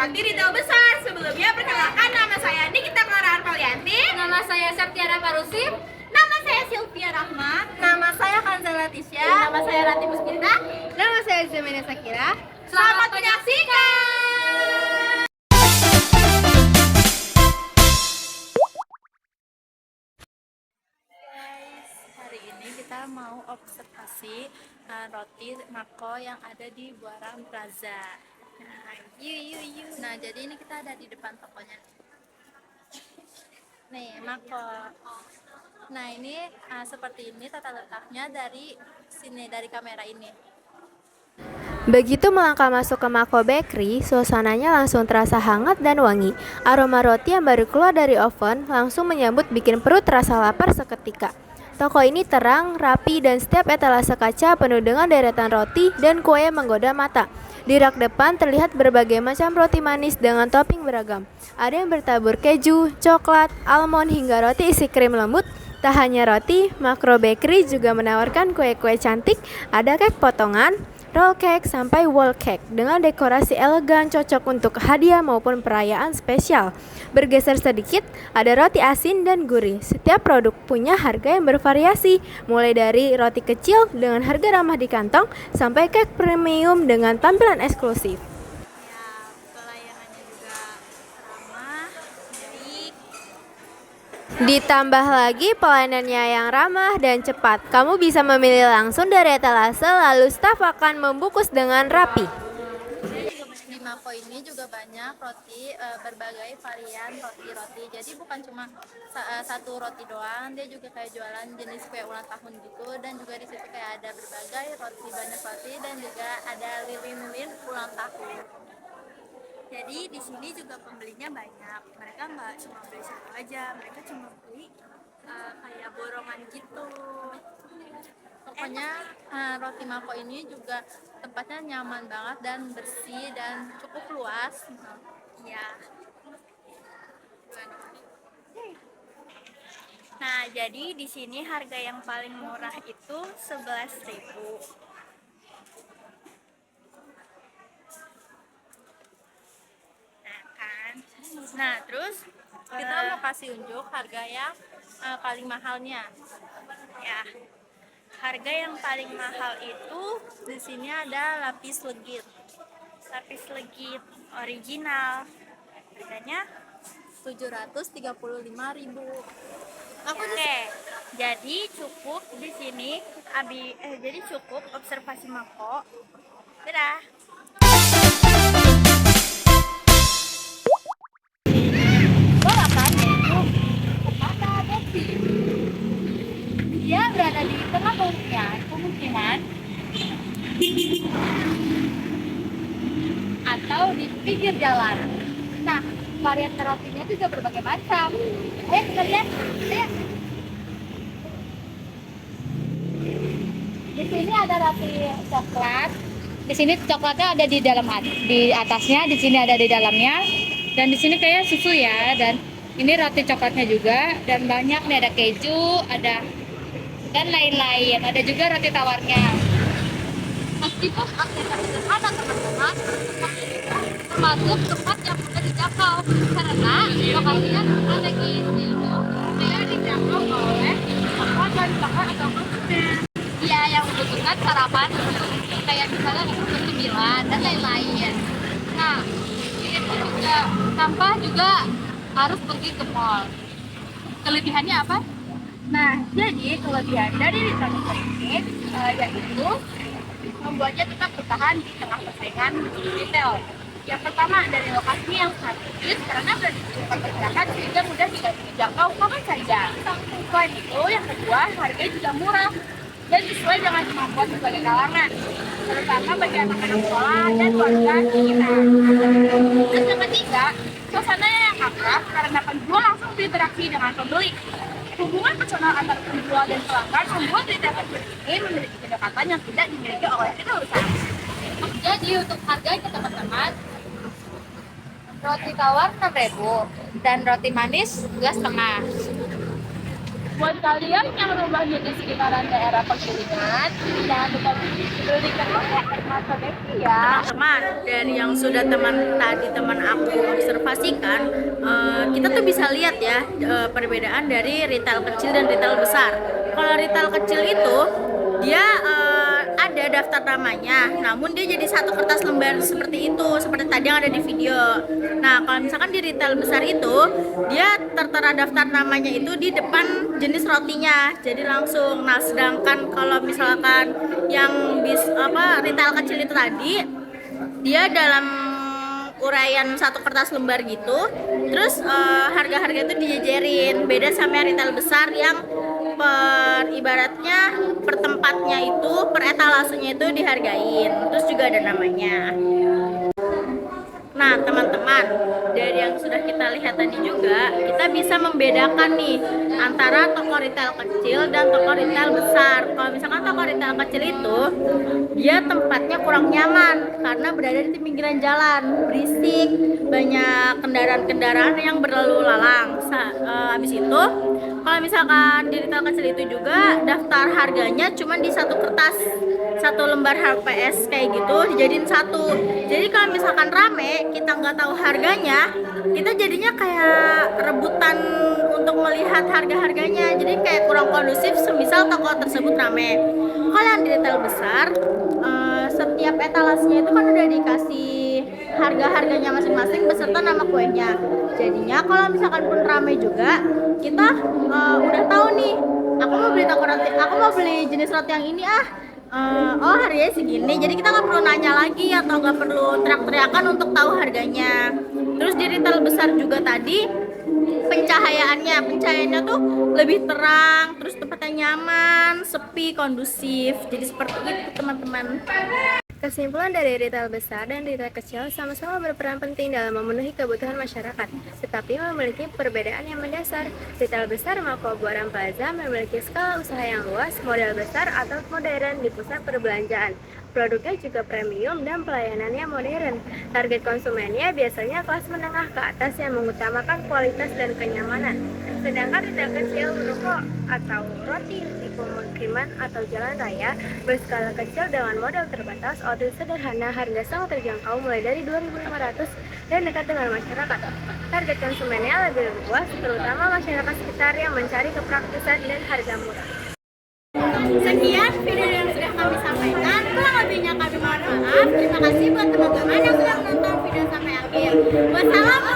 roti retail besar. Sebelumnya perkenalkan, nama saya Nikita Clara Arpalianti. Nama saya Septiara Parusip. Nama saya Sylvia Rahma. Nama saya Kanzala Tisya. Nama saya Rati Puspita. Nama saya Zemena Sakira. Selamat menyaksikan. Hari ini kita mau observasi roti Mako yang ada di Buaran Plaza. Nah, jadi ini kita ada di depan tokonya. Nih, Mako. Nah, ini seperti ini tata letaknya dari sini, dari kamera ini. Begitu melangkah masuk ke Mako Bakery, suasananya langsung terasa hangat dan wangi. Aroma roti yang baru keluar dari oven langsung menyambut bikin perut terasa lapar seketika. Toko ini terang, rapi, dan setiap etalase kaca penuh dengan deretan roti dan kue yang menggoda mata. Di rak depan terlihat berbagai macam roti manis dengan topping beragam. Ada yang bertabur keju, coklat, almond, hingga roti isi krim lembut. Tak hanya roti, Mako Bakery juga menawarkan kue-kue cantik, ada cake potongan, roll cake, sampai wall cake dengan dekorasi elegan cocok untuk hadiah maupun perayaan spesial. Bergeser sedikit, ada roti asin dan gurih. Setiap produk punya harga yang bervariasi, mulai dari roti kecil dengan harga ramah di kantong sampai cake premium dengan tampilan eksklusif. Ya, pelayanannya juga ramah, baik. Ditambah lagi pelayanannya yang ramah dan cepat. Kamu bisa memilih langsung dari etalase, lalu staf akan membungkus dengan rapi. Di Mako ini juga banyak roti, berbagai varian roti-roti. Jadi bukan cuma satu roti doang, dia juga kayak jualan jenis kue ulang tahun gitu. Dan juga di situ kayak ada berbagai roti, banyak roti, dan juga ada lilin-lilin ulang tahun. Jadi di sini juga pembelinya banyak. Mereka nggak cuma beli satu aja, mereka cuma beli kayak borongan gitu. Pokoknya roti Mako ini juga tempatnya nyaman banget dan bersih dan cukup luas. Ya. Nah, jadi di sini harga yang paling murah itu 11.000. Nah, terus kita mau kasih unjuk harga yang paling mahalnya. Ya, harga yang paling mahal itu Di sini ada lapis legit. lapis legit original. Harganya 735.000. Oke, jadi cukup di sini jadi cukup observasi Mako. Dadah. Dia berada di tengah pemukiman atau di pinggir jalan. Nah, varian rotinya juga berbagai macam. Ayo kita lihat. Ayo. Di sini ada roti coklat. Di sini coklatnya ada di dalam, di atasnya, di sini ada di dalamnya. Dan di sini kayak susu ya. Dan ini roti coklatnya juga. Dan banyak nih, ada keju, ada dan lain-lain. Ada juga roti tawarnya. Meskipun aksesnya sederhana teman-teman, termasuk tempat yang mudah dijangkau karena lokasinya strategis, bisa dijangkau oleh dan bahkan atau konsumen. Iya, yang membutuhkan sarapan kayak misalnya untuk cemilan dan lain-lain. Nah, itu juga tanpa juga harus pergi ke mall. Kelebihannya apa? Nah, jadi kelebihan dari retail ini yaitu membuatnya tetap bertahan di tengah persaingan retail. Yang pertama, dari lokasinya yang strategis karena berada di tempat pergerakan sehingga mudah dijangkau kapan saja. Selain itu, yang kedua, harganya juga murah dan sesuai dengan kemampuan berbagai kalangan, terutama bagi anak-anak sekolah dan keluarga kita. Dan yang ketiga, suasananya yang akrab karena penjual langsung berinteraksi dengan pembeli. Hubungan personal antara penjual dan pelanggan membuat retail ini memiliki kedekatan yang tidak dimiliki oleh retail besar. Jadi untuk harganya teman-teman, roti tawar 6.000 dan roti manis 2,5. buat kalian yang rumahnya di sekitaran daerah Penggilingan, jangan lupa belikan Marco Bakery ya. Teman-teman, dari yang sudah teman aku observasikan, kita tuh bisa lihat ya perbedaan dari retail kecil dan retail besar. Kalau retail kecil itu dia ada daftar namanya, namun dia jadi satu kertas lembar seperti itu, seperti tadi yang ada di video. Nah, kalau misalkan di retail besar itu dia tertera daftar namanya itu di depan jenis rotinya, jadi langsung. Nah, sedangkan kalau misalkan yang retail kecil itu tadi dia dalam uraian satu kertas lembar gitu, terus harga-harga itu dijejerin. Beda sama yang retail besar yang ibaratnya per tempatnya itu, per etalasenya itu dihargain, terus juga ada namanya. Nah, teman-teman, dari yang sudah kita lihat tadi juga, kita bisa membedakan nih antara toko retail kecil dan toko retail besar. Kalau misalkan toko retail kecil itu, dia tempatnya kurang nyaman karena berada di pinggiran jalan, berisik, banyak kendaraan-kendaraan yang berlalu lalang. Habis itu, kalau misalkan di retail kecil itu juga daftar harganya cuma di satu kertas, satu lembar HPS kayak gitu dijadiin satu. Jadi kalau misalkan rame, kita nggak tahu harganya, kita jadinya kayak rebutan untuk melihat harga-harganya. Jadi kayak kurang kondusif semisal toko tersebut rame. Kalau yang di retail besar, setiap etalasenya itu kan udah dikasih harga-harganya masing-masing beserta nama kuenya. Jadinya kalau misalkan pun rame juga, kita udah tahu nih, aku mau beli jenis roti yang ini oh harganya segini, jadi kita nggak perlu nanya lagi atau nggak perlu teriak-teriakan untuk tahu harganya. Terus di retail besar juga tadi pencahayaannya tuh lebih terang, terus tempatnya nyaman, sepi, kondusif. Jadi seperti itu teman-teman. Kesimpulan dari retail besar dan retail kecil sama-sama berperan penting dalam memenuhi kebutuhan masyarakat, tetapi memiliki perbedaan yang mendasar. Retail besar Mako Buaran Plaza memiliki skala usaha yang luas, model besar atau modern di pusat perbelanjaan. Produknya juga premium dan pelayanannya modern. Target konsumennya biasanya kelas menengah ke atas yang mengutamakan kualitas dan kenyamanan. Sedangkan retail kecil, ruko atau roti di pemukiman atau jalan raya berskala kecil dengan model terbatas, order sederhana, harga sangat terjangkau mulai dari 2.500 dan dekat dengan masyarakat. Target konsumennya lebih luas, terutama masyarakat sekitar yang mencari kepraktisan dan harga murah. Sekian video yang sudah kami sampaikan. Kurang lebihnya kami mohon maaf. Terima kasih buat teman-teman yang sudah menonton video sampai akhir. Wassalamualaikum.